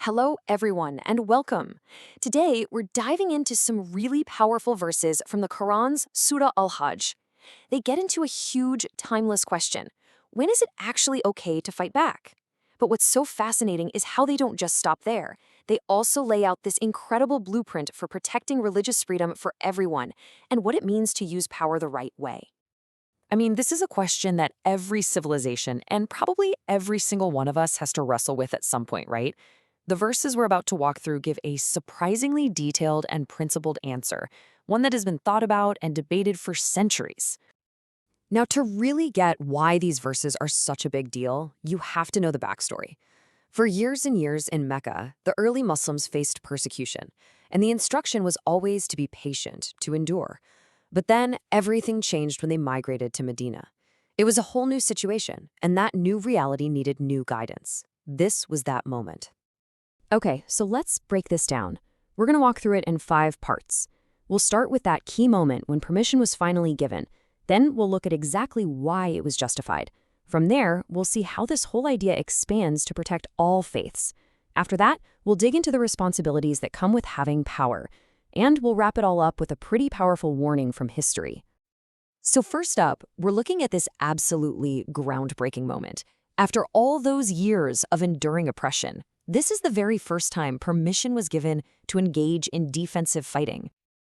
Hello, everyone, and welcome. Today, we're diving into some really powerful verses from the Quran's Surah Al-Hajj. They get into a huge, timeless question. When is it actually okay to fight back? But what's so fascinating is how they don't just stop there. They also lay out this incredible blueprint for protecting religious freedom for everyone and what it means to use power the right way. I mean, this is a question that every civilization and probably every single one of us has to wrestle with at some point, right? The verses we're about to walk through give a surprisingly detailed and principled answer, one that has been thought about and debated for centuries. Now, to really get why these verses are such a big deal, you have to know the backstory. For years and years in Mecca, the early Muslims faced persecution, and the instruction was always to be patient, to endure. But then everything changed when they migrated to Medina. It was a whole new situation, and that new reality needed new guidance. This was that moment. Okay, so let's break this down. We're going to walk through it in 5 parts. We'll start with that key moment when permission was finally given. Then we'll look at exactly why it was justified. From there, we'll see how this whole idea expands to protect all faiths. After that, we'll dig into the responsibilities that come with having power. And we'll wrap it all up with a pretty powerful warning from history. So first up, we're looking at this absolutely groundbreaking moment. After all those years of enduring oppression, this is the very first time permission was given to engage in defensive fighting.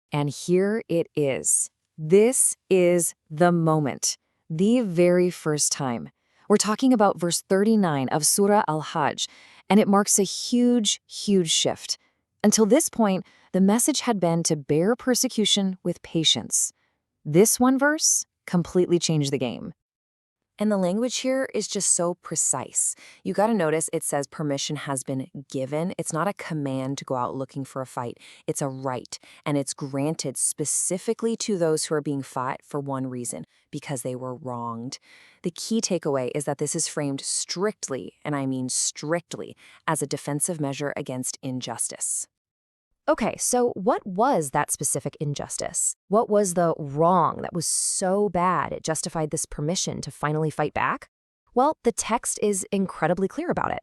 And here it is. This is the moment. The very first time. We're talking about verse 39 of Surah Al-Hajj, and it marks a huge, huge shift. Until this point, the message had been to bear persecution with patience. This one verse completely changed the game. And the language here is just so precise. You got to notice it says permission has been given. It's not a command to go out looking for a fight. It's a right, and it's granted specifically to those who are being fought for one reason, because they were wronged. The key takeaway is that this is framed strictly, and I mean strictly, as a defensive measure against injustice. Okay, so what was that specific injustice? What was the wrong that was so bad it justified this permission to finally fight back? Well, the text is incredibly clear about it.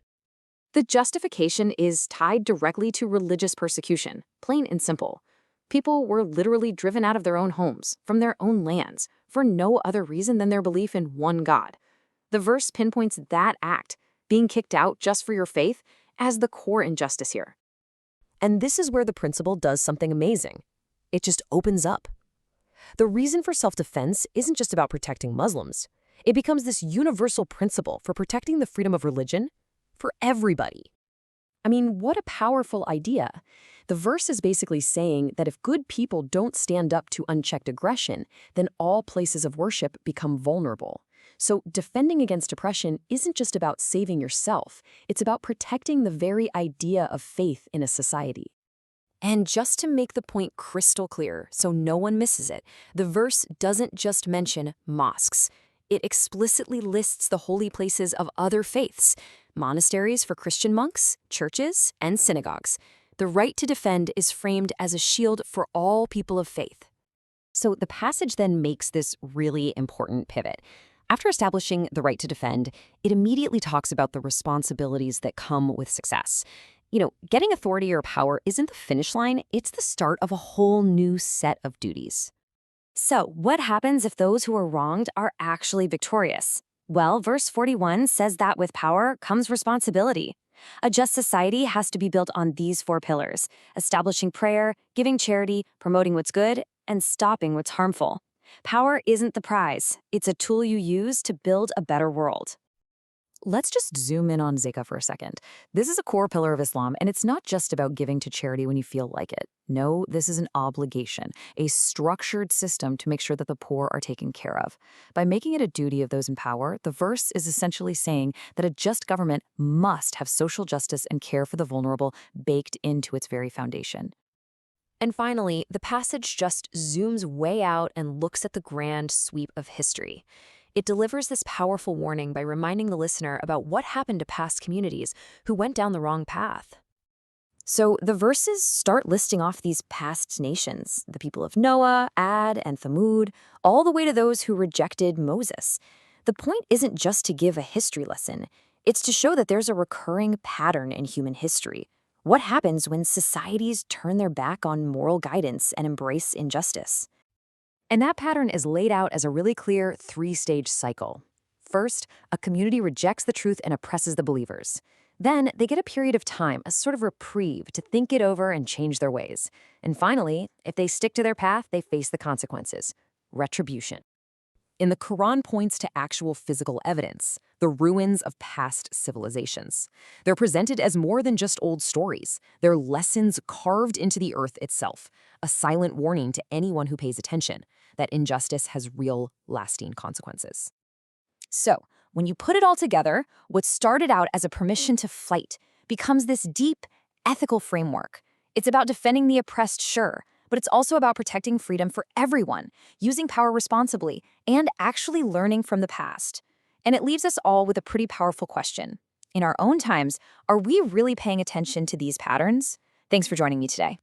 The justification is tied directly to religious persecution, plain and simple. People were literally driven out of their own homes, from their own lands, for no other reason than their belief in one God. The verse pinpoints that act, being kicked out just for your faith, as the core injustice here. And this is where the principle does something amazing. It just opens up. The reason for self-defense isn't just about protecting Muslims. It becomes this universal principle for protecting the freedom of religion for everybody. I mean, what a powerful idea. The verse is basically saying that if good people don't stand up to unchecked aggression, then all places of worship become vulnerable. So defending against oppression isn't just about saving yourself. It's about protecting the very idea of faith in a society. And just to make the point crystal clear so no one misses it, the verse doesn't just mention mosques. It explicitly lists the holy places of other faiths, monasteries for Christian monks, churches, and synagogues. The right to defend is framed as a shield for all people of faith. So the passage then makes this really important pivot. After establishing the right to defend, it immediately talks about the responsibilities that come with success. Getting authority or power isn't the finish line, it's the start of a whole new set of duties. So, what happens if those who are wronged are actually victorious? Well, verse 41 says that with power comes responsibility. A just society has to be built on these 4 pillars: establishing prayer, giving charity, promoting what's good, and stopping what's harmful. Power isn't the prize. It's a tool you use to build a better world. Let's just zoom in on zakah for a second. This is a core pillar of Islam, and it's not just about giving to charity when you feel like it. No, this is an obligation, a structured system to make sure that the poor are taken care of. By making it a duty of those in power, the verse is essentially saying that a just government must have social justice and care for the vulnerable baked into its very foundation. And finally, the passage just zooms way out and looks at the grand sweep of history. It delivers this powerful warning by reminding the listener about what happened to past communities who went down the wrong path. So the verses start listing off these past nations, the people of Noah, Ad, and Thamud, all the way to those who rejected Moses. The point isn't just to give a history lesson. It's to show that there's a recurring pattern in human history. What happens when societies turn their back on moral guidance and embrace injustice? And that pattern is laid out as a really clear three-stage cycle. First, a community rejects the truth and oppresses the believers. Then, they get a period of time, a sort of reprieve, to think it over and change their ways. And finally, if they stick to their path, they face the consequences: retribution. In the Quran points to actual physical evidence, the ruins of past civilizations. They're presented as more than just old stories. They're lessons carved into the earth itself, a silent warning to anyone who pays attention that injustice has real, lasting consequences. So, when you put it all together, what started out as a permission to fight becomes this deep, ethical framework. It's about defending the oppressed, sure, but it's also about protecting freedom for everyone, using power responsibly, and actually learning from the past. And it leaves us all with a pretty powerful question. In our own times, are we really paying attention to these patterns? Thanks for joining me today.